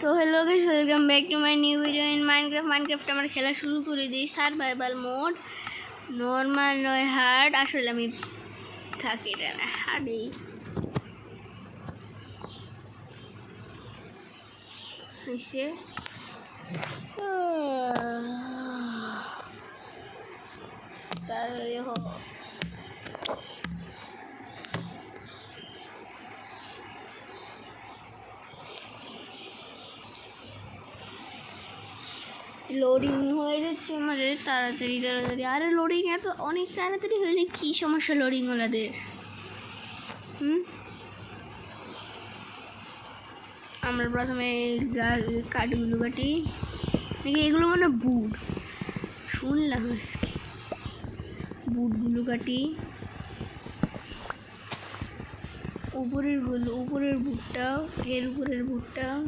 তো hello guys, welcome back to my new video in Minecraft. আমরা খেলা শুরু করে দিই সার্ভাইভাল মোড, নর্মাল নয় হার্ড। আসলে আমি থাকি এটা না হার্ডেই হয়েছে। তাহলে হোক লোডিং হয়ে যাচ্ছে আমাদের তাড়াতাড়ি। আরে লোডিং এত অনেক তাড়াতাড়ি হলে কী সমস্যা লোডিং ওলাদের? আমরা প্রথমে কাঠগুলো কাটি দেখি, এগুলো মানে বুট শুনলাম আজকে। বুটগুলো কাটি, উপরের বুটটাও, এর উপরের বুটটাও,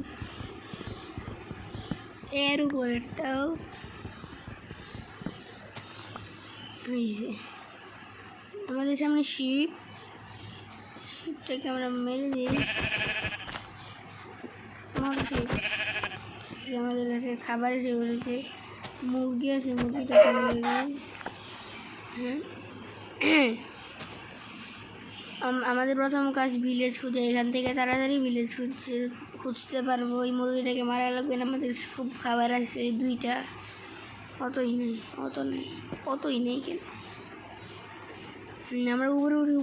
এর উপরেরটাও। এই যে আমাদের সামনে শিপটাকে আমরা মেরে দিই। আমাদের কাছে খাবার এসে পড়েছে, মুরগি আছে, মুরগিটাকে মেরে দিই। আমাদের প্রথম কাজ ভিলেজ খুঁজে, এখান থেকে তাড়াতাড়ি ভিলেজ খুঁজতে পারবো। ওই মুরগিটাকে মারা লাগবে না, আমাদের খুব খাবার আছে, 2টা। অতই নেই কেন? আমরা উপরে উঠু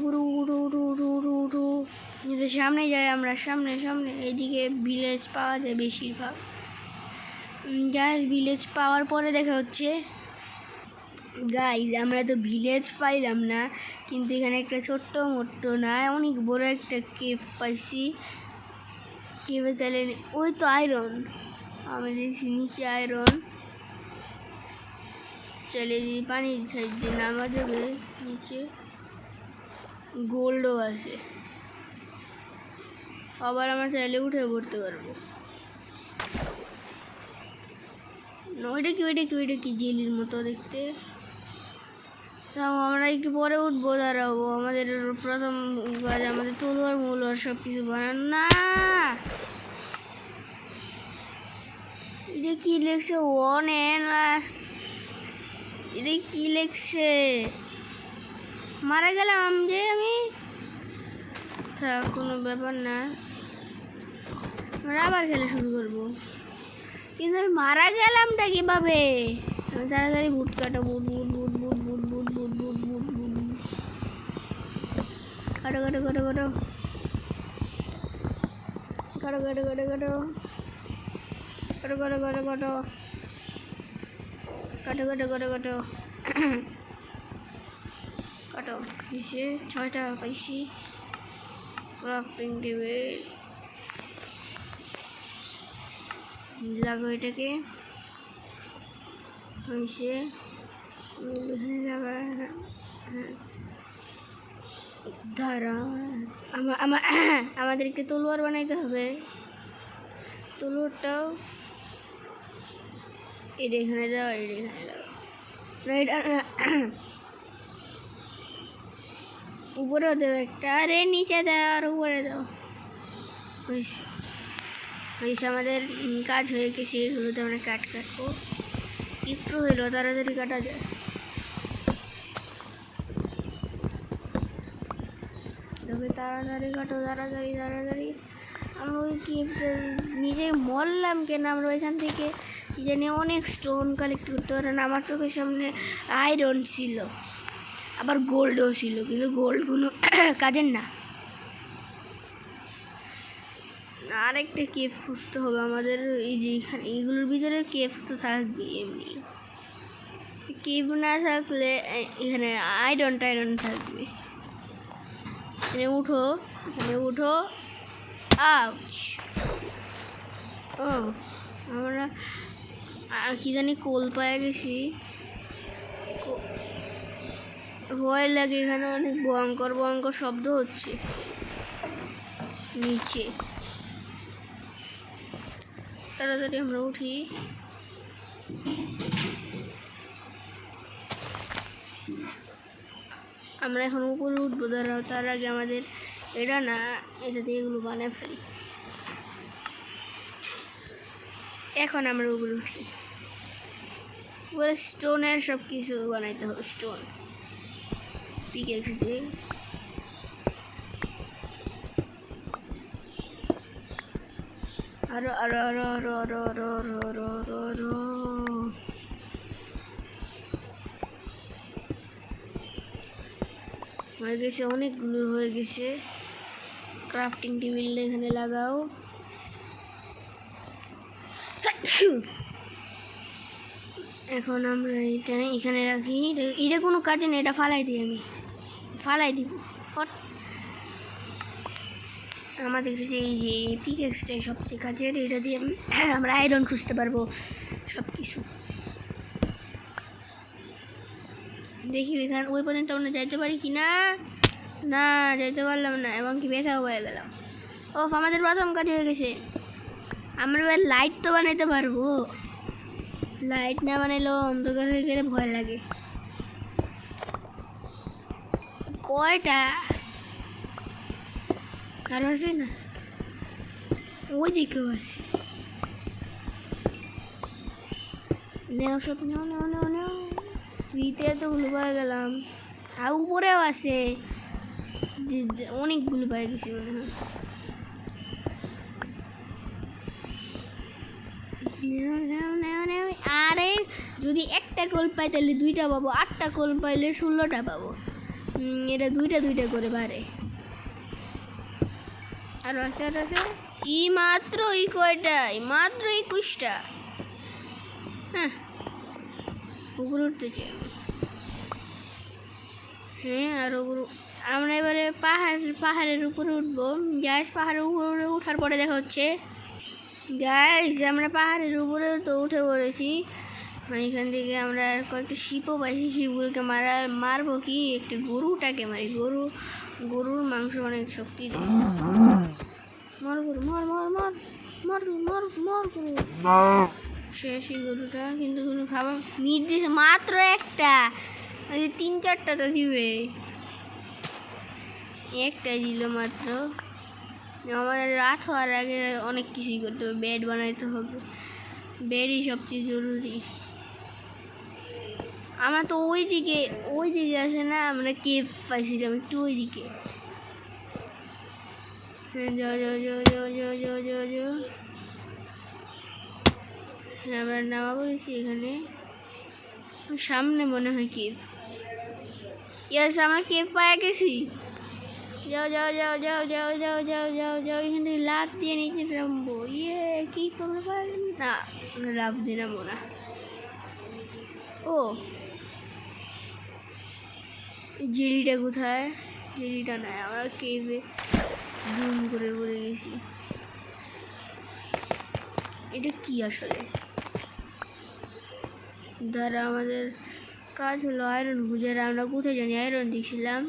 সামনে যাই। আমরা সামনে এইদিকে ভিলেজ পাওয়া যায় বেশিরভাগ। ভিলেজ পাওয়ার পরে দেখা হচ্ছে গাইজ, আমরা তো ভিলেজ পাইলাম না, কিন্তু এখানে একটা ছোট্ট মোট্ট না অনেক বড় একটা কেভ পাইছি। কেভে তাহলে ওই তো আয়রন, আমি দেখছি নিচে আয়রন। চলে যে পানির সাইড দিয়ে নামা যাবে, নিচে গোল্ডও আছে। আবার আমরা চাইলে উঠে পড়তে পারবো। ওইটা কি জেলির মতো দেখতে। আমরা একটু পরে উঠবো, দাঁড়াবো। আমাদের প্রথম কাজ আমাদের তলোয়ার মলোয়ার সব কিছু বানানো। না, এটা কি লেখছে? এটা কি লেখছে? মারা গেলাম আমি থাক, কোনো ব্যাপার না, আমরা আবার খেলা শুরু করবো। কিন্তু আমি মারা গেলামটা কিভাবে? আমি তাড়াতাড়ি বুট কাটো, বুট কাটো। 6টা পাইছি। ক্রাফটিং টেবিল লাগো, এটাকে হয়েছে। ধারা আমাদের একটু তলোয়ার বানাইতে হবে। তলোয়ারটাও এটা এখানে দাও, উপরেও দেবো একটা, আরে নিচে দাও আর উপরে দাও। হয়েছে আমাদের কাজ হয়ে গেছে। এগুলোতে আমরা কাটবো, একটু হইলো তাড়াতাড়ি কাটা যায়। তাড়াতাড়ি কাটো, তাড়াতাড়ি। আমরা ওই কেভটা নিজে মরলাম কেন? আমরা ওইখান থেকে কি জানি অনেক স্টোন কালেক্ট করতে পারেন। আমার চোখের সামনে আয়রন ছিল, আবার গোল্ডও ছিল, কিন্তু গোল্ডগুলো কাজের না। আরেকটা কেভ খুঁজতে হবে আমাদের। এই যে এখানে এগুলোর ভিতরে কেভ তো থাকবে, এমনি কেভ না থাকলে এখানে আয়রন থাকবে। এখানে উঠো। আউচ! ও, আমরা কি জানি কোল পায়ে গেছি। ভয় লাগে, এখানে অনেক ভয়ঙ্কর শব্দ হচ্ছে নিচে। তাড়াতাড়ি আমরা উঠি। আমরা এখন উপরে উঠবো, দাঁড়াও। তার আগে আমাদের এটা দিয়ে এগুলো বানিয়ে ফেলি। এখন আমরা উপরে উঠি, উপরে স্টোনের সব কিছু বানাইতে হবে, স্টোন পিকেক্স দিয়ে। আরো আরো আরো আরো আরো আরো আরো আরো আরো আরো হয়ে গেছে, অনেকগুলো হয়ে গেছে। ক্রাফটিং টেবিল এখানে লাগাও। এখন আমরা এটা এখানে রাখি, এটা কোনো কাজে নেই, এটা ফালাই দিই, আমি ফালাই দিব। আমাদের কাছে এই যে পিকেক্সটাই সবচেয়ে কাজের, এটা দিয়ে আমরা আয়রন খুঁজতে পারবো সব কিছু। দেখি এখানে ওই পর্যন্ত আমরা যাইতে পারি কি না। না, যাইতে পারলাম না, এবং কি ব্যথাও হয়ে গেলাম। ও, আমাদের প্রথম কাজ হয়ে গেছে। আমরা এবার লাইট তো বানাইতে পারবো, লাইট না বানাইলেও অন্ধকার হয়ে গেলে ভয় লাগে। কয়টা আরো আছে না, ওই দিকেও আছে। নেও সব, নেও নেও নেও নেও, ফ্রিতে এতগুলো পাই গেলাম। আর উপরেও আছে, অনেকগুলো পাই গেছি মনে হয়। আরে যদি একটা কোল পাই তাহলে 2টা পাবো, 8টা কোল পাইলে 16টা পাবো। এটা 2টা 2টা করে পারে। আর আছে আর আছে, মাত্র কয়টা, মাত্র 21টা। হ্যাঁ, উপরে উঠতে চাই আমি। হ্যাঁ, আর উপরে আমরা এবারে পাহাড়ের উপরে উঠবো। গ্যাস পাহাড়ের উপরে উঠার পরে দেখা হচ্ছে। গাইস, আমরা পাহাড়ের উপরে তো উঠে পড়েছি। এখান থেকে আমরা কয়েকটা শিপও পাইছি, শিপগুলোকে মারবো কি, একটি গরুটাকে মারি। গরুর মাংস অনেক শক্তি দেয়। মর গরু, মর মর মর মর মর মর গরু। শেষই গরুটা, কিন্তু কোনো খাবার মিট দিছে মাত্র একটা, 3-4টা তো দিবে, একটাই দিল মাত্র। আমাদের রাত হওয়ার আগে অনেক কিছুই করতে হবে, বেড বানাইতে হবে, বেডই সবচেয়ে জরুরি। আমরা তো ওই দিকে আছে না, আমরা কেভ পাইছিলাম একটু ওই দিকে। যাও যাও যাও যাও যাও যাও যাও যাও। হ্যাঁ, আমরা নামা বলেছি এখানে, সামনে মনে হয় কেভ। ইয়েস, আমরা কেভ পায়ে গেছি। যাও যাও যাও যাও যাও যাও যাও যাও যাও, এখান থেকে লাভ দিয়ে নিচে নামবো। কি করবো না, আমরা লাভ দিয়ে নামবো না। ও, জেলিটা কোথায়? জেলিটা নয়, আমরা কেভে জুম করে পড়ে গেছি। এটা কি আসলে? দ্বারা আমাদের কাজ হলো আয়রন খুঁজে। আমরা কোথায় জানি আয়রন দিয়েছিলাম।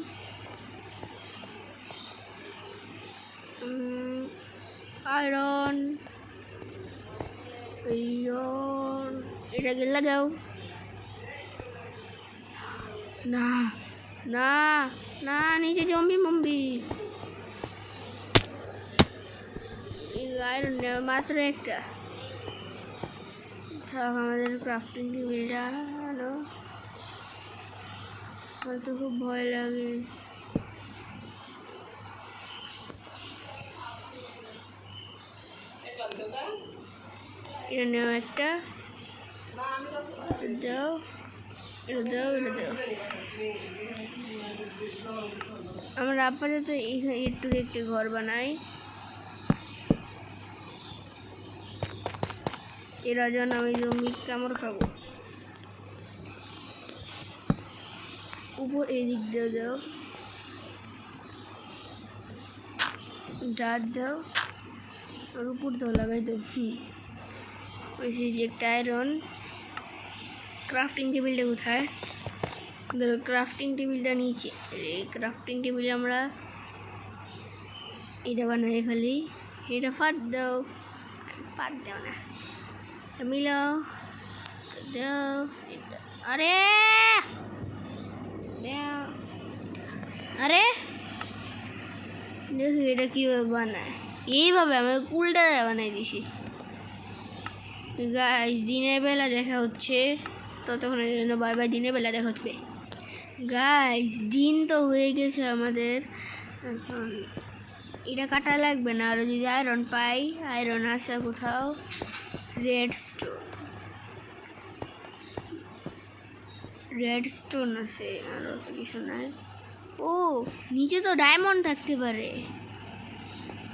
আয়রন এটাকে লাগাও। না না না, নিচে জম্বি মম্বি। আয়রন মাত্র একটা। আমাদের ক্রাফটিং টেবিলটা হলো, আমার তো খুব ভয় লাগে। এটা নেও একটা, দাও, এটা দাও, এটা দাও। আমরা আপাতত একটু ঘর বানাই। এরা যেন আমি জমি কামড় খাবো। উপর এদিক দিয়ে দাও, ডাট দাও, আর উপর দাও, লাগাই দাও। ওই যে একটা আয়রন। ক্রাফটিং টেবিলটা কোথায়? ধরো ক্রাফটিং টেবিলটা নিচে। এই ক্রাফটিং টেবিলে আমরা এটা বানাই ফেলি। এটা ফাট দাও, ফাট দাও না, মিলাও দাও। আরে আরে দেখি এটা কীভাবে বানায়। এইভাবে আমি উল্টা বানাই দিছি। গাইস দিনের বেলা দেখা হচ্ছে, ততক্ষণের জন্য বাই বাই। দিনের বেলা দেখা হচ্ছে গাইস। দিন তো হয়ে গেছে আমাদের, এখন এটা কাটা লাগবে না। আর যদি আয়রন পাই, আয়রন আছে কোথাও, রেডস্টোন আছে, আরও তো কিছু নাই। ও নিচে তো ডায়মন্ড থাকতে পারে,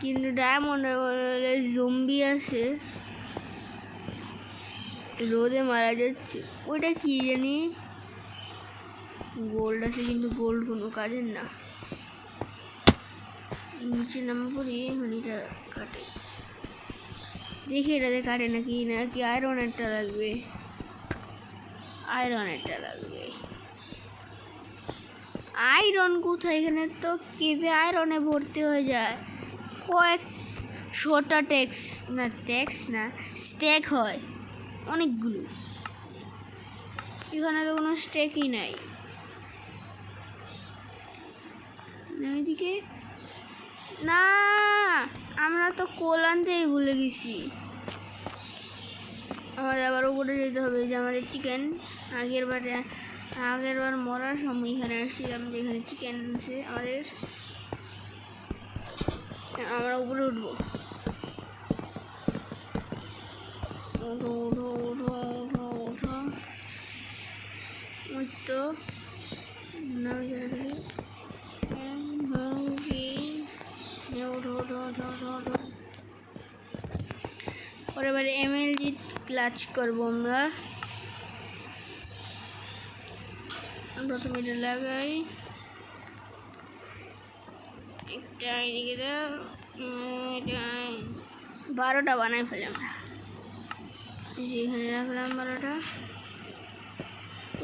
কিন্তু ডায়মন্ডের বদলে জম্বি আছে, রোদে মারা যাচ্ছে। ওইটা কি জানি, গোল্ড আছে কিন্তু গোল্ড কোনো কাজের না। নিচে নামা পড়ি, এখন এটা কাটে দেখি, এটাতে কাটে নাকি আয়রনেরটা লাগবে, আয়রনেরটা লাগবে। আয়রন কোথায়? এখানে তো কেভে আয়রনে ভর্তি হয়ে যায়, কয়েক শোটা ট্যাক্স না স্ট্যাক হয় অনেকগুলো। এখানে তো কোনো স্ট্যাকই নাই। এদিকে না, আমরা তো কোল আনতেই ভুলে গেছি। আমাদের আবার উপরে যেতে হবে। যে আমাদের চিকেন আগের বার মরার সময় এখানে আসছিলাম, যেখানে চিকেন আছে আমাদের। আমরা উপরে উঠবো। উঠো উঠো উঠো উঠো উঠো, ওই তো পরের বারে MLG ক্লাচ করবো আমরা। প্রথমে এটা লাগাই, একটা এদিকে দাও, 12টা বানাই ফেলে আমরা। যেখানে রাখলাম 12টা,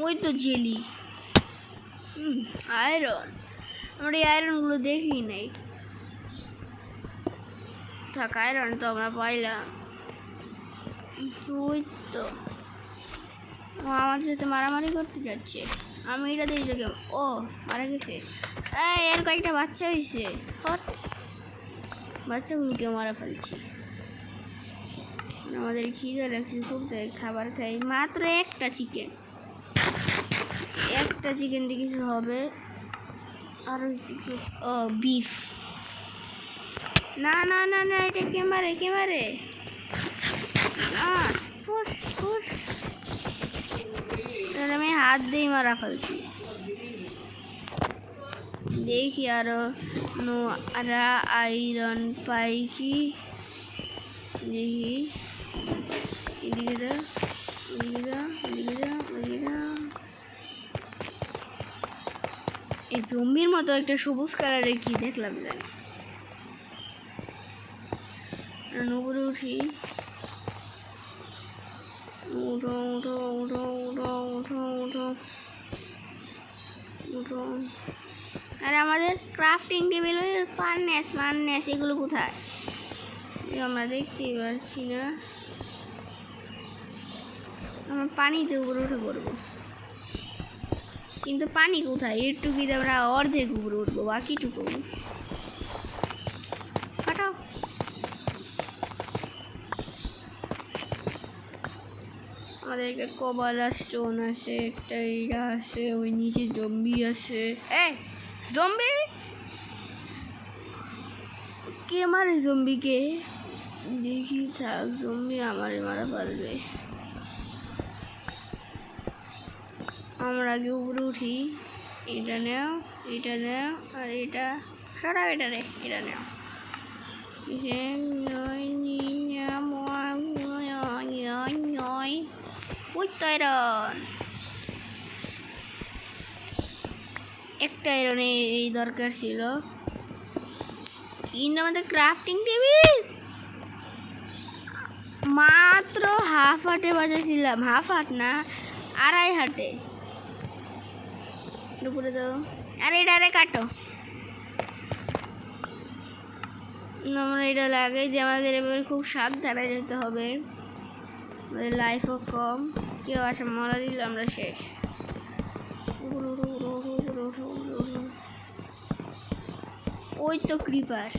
ওই তো জেলি আয়রন। আমরা এই আয়রনগুলো দেখি নাই। থাক, আয়রন তো আমরা পাইলাম। ওই তো ও আমাদের সাথে মারামারি করতে যাচ্ছে। আমি এটা দেখি কেউ, ও মারা গেছে। এর কয়েকটা বাচ্চা হয়েছে, বাচ্চাগুলোকে মারা ফেলছি। আমাদের খিদে লাগছে খুব, তাই খাবার খাই। মাত্র একটা চিকেন দিয়ে কিছু হবে। আর ও বিফ, না না না না, এটা কে মারে আমি হাত দিয়ে মারা ফেলছি। দেখি আরো আয়রন পাই কি, দেখি। এদিকে যা, এই জম্বির মতো একটা সবুজ কালারের কি দেখলাম জানি। উপরে উঠি, উঠো উঠো উঠো উঠো উঠো উঠো উঠো। আর আমাদের ক্রাফটিং টেবিল, ফার্নেস এগুলো কোথায়? আমরা দেখতেই পাচ্ছি না। আমরা পানিতে উপরে উঠে পড়বো, কিন্তু পানি কোথায়? এরটুকুতে আমরা অর্ধেক উপরে উঠবো, বাকিটুকু কাটাও। আমাদের একটা কবালা স্টোন আছে, একটা এরা আছে, ওই নিচে জম্বি আছে। জম্বি কে মারে? জম্বিকে দেখি, থাক, জম্বি আমারে মারা পারবে। আমরা আগে উপরে উঠি। এটা নেও, আর এটা সরাও, এটা নেও। ওই তো আয়রন, একটা আয়রনের দরকার ছিল, কিন্তু আমাদের ক্রাফটিং টেবিল মাত্র হাফ হাটে বাজাইছিলাম। হাফ হাট না, 2.5 হাটে। দুপুরে তো আরে এটা কাটো, আমরা এটা লাগাই যে আমাদের এবার খুব সাবধানে যেতে হবে। আমাদের লাইফও কম, কেউ আসে মারা দিলে আমরা শেষ। ওই তো ক্রিপার,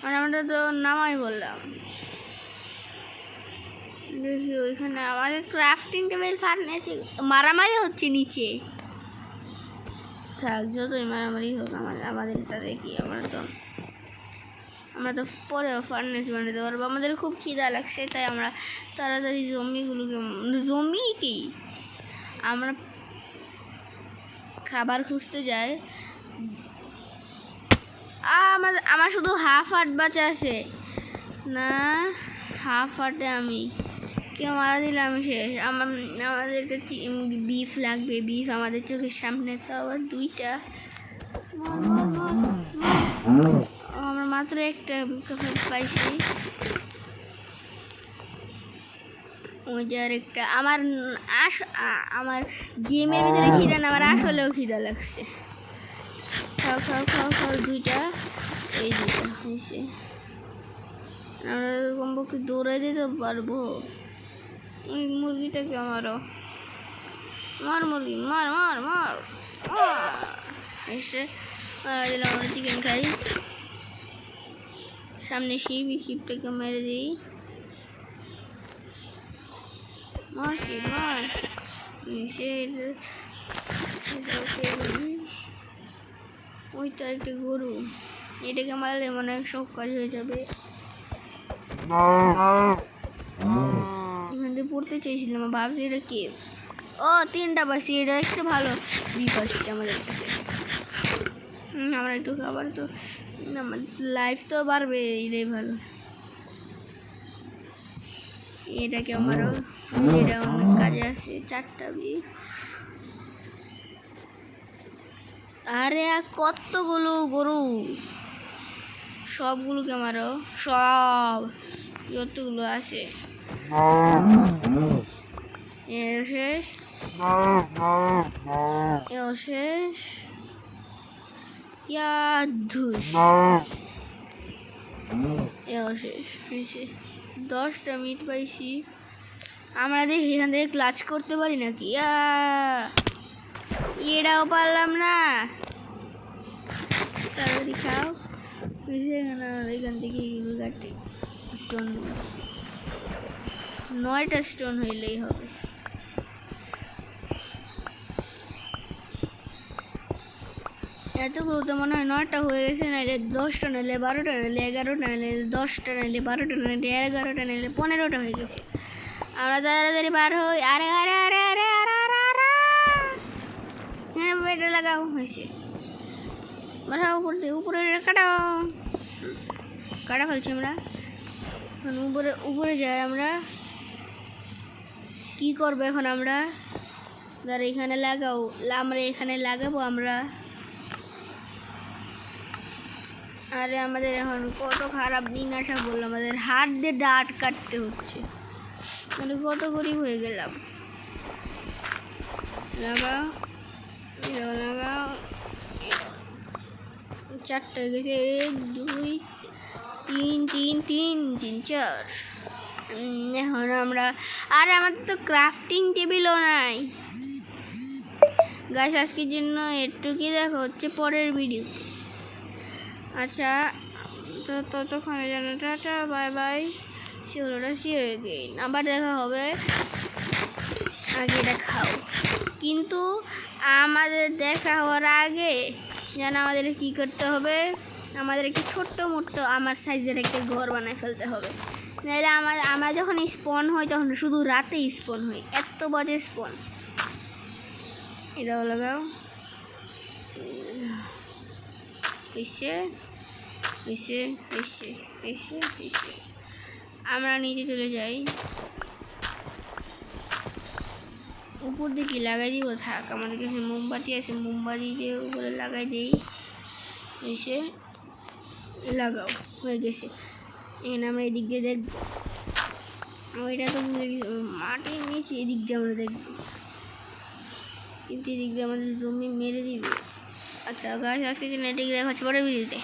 আর আমরা তো নামাই বললাম। দেখি ওইখানে আমাদের ক্রাফটিং টেবিল ফার্নেসে মারামারি হচ্ছে নিচে। থাক, যতই মারামারি হোক আমাদের তাদের কি, আমরা তো পরে ফার্নেস বানাতে পারবো। আমাদের খুব খিদা লাগছে, তাই আমরা তাড়াতাড়ি জমি কি আমরা খাবার খুঁজতে যাই। আমার শুধু হাফ হার্ট বাঁচা আছে না, হাফ হার্টে আমি কেউ মারা দিলে আমি শেষ। আমাদেরকে বিফ লাগবে, বিফ আমাদের চোখের সামনে তো আবার দুইটা। আমরা মাত্র একটা পাইছি। ওই যে আর একটা আমার গেমের ভিতরে খিদা না, আমার আসলেও খিদা লাগছে। খাও খাও খাও খাও, দুইটা, এই দুইটা হয়েছে। আমরা কমপক্ষে দৌড়াই দিতে পারবো। ওই মুরগিটাকে মারো, মার মুরগি, মার মার মার। এসে মারা দিলাম। আমরা চিকেন খাই। সামনে শিপটাকে মেরে দিই। মার শিপ মার। ওই তো একটা গরু, এটাকে মারলে মনে হয় সব কাজ হয়ে যাবে। এখান থেকে পড়তে চাইছিলাম, ভাবছি এটা কেভ। ও, 3টা পাইছি, এটা একটা ভালো বিপ আসছে আমাদের কাছে। আমরা একটু খাবার তো, আমার লাইফ তো বাড়বে, এটাই ভালো। এটাকে আমারও, এটা অনেক কাজে আছে। 4টা বিপ। আরে কতগুলো গরু, সবগুলোকে মারো, সব যতগুলো আছে। এও শেষ, এও শেষ। এও শেষ হয়েছে। 10টা মিট পাইছি। আমরা দেখি এখান থেকে ক্লাচ করতে পারি নাকি। এটাও পারলাম না। তাড়াতাড়ি খাও। এখান থেকে স্টোন 9টা স্টোন হইলেই হবে। এতগুলো তো মনে হয় 9টা হয়ে গেছে, নাহলে 10টা, নাহলে 12টা, নাহলে 11টা, নাহলে 10টা, নাহলে 12টা, নাহলে 11টা, নাহলে 15টা হয়ে গেছে। আমরা তাড়াতাড়ি বার হই। আরে আরে আরে আরে আরে আরে আরে, হ্যাঁ এটা লাগাও, হয়েছে। বাড়াও, উপরে কাটা ফেলছি আমরা। উপরে যাই। আমরা কি করবো এখন? আমরা এখানে লাগাও, আমরা এখানে লাগাবো আমরা। আরে আমাদের এখন কত খারাপ দিন আসা বললো, আমাদের হাত দিয়ে দাঁত কাটতে হচ্ছে। মানে কত গরিব হয়ে গেলাম। লাগাও, লাগাও। 4টা হয়ে গেছে। 1 2 3 3 3 3 4। এখন আমরা, আরে আমাদের তো ক্রাফটিং টেবিলও নাই। গাইস, আজকের জন্য এটুকুই, দেখা হচ্ছে পরের ভিডিও। আচ্ছা, তো ততক্ষণে জানো tata, bye bye, see again. আবার দেখা হবে। আগে এটা খাও, কিন্তু আমাদের দেখা হওয়ার আগে যেন আমাদের কি করতে হবে, আমাদের একটু ছোট্ট মোট্ট আমার সাইজের একটা ঘর বানায় ফেলতে হবে। নাহলে আমরা যখন স্পন হই তখন শুধু রাতেই স্পন হই, এত বাজে স্পন। এটাও লাগাও। এসে এসে এসে এসে এসে আমরা নিচে চলে যাই। উপর দিকে লাগাই দিব। থাক, আমাদের কাছে মোমবাতি আছে, মোমবাতি দিয়ে উপরে লাগাই দিই। এসে লাগাও, হয়ে গেছে। এখানে আমরা এদিক দিয়ে দেখবো। ওইটা তো মাটির নিচে, এদিক দিয়ে আমরা দেখবো, কিন্তু এদিক দিয়ে আমাদের জমি মেরে দিবে। আচ্ছা গাইস, আজকে জন্য এটাকে দেখা হচ্ছে পরের ভিডিওতে।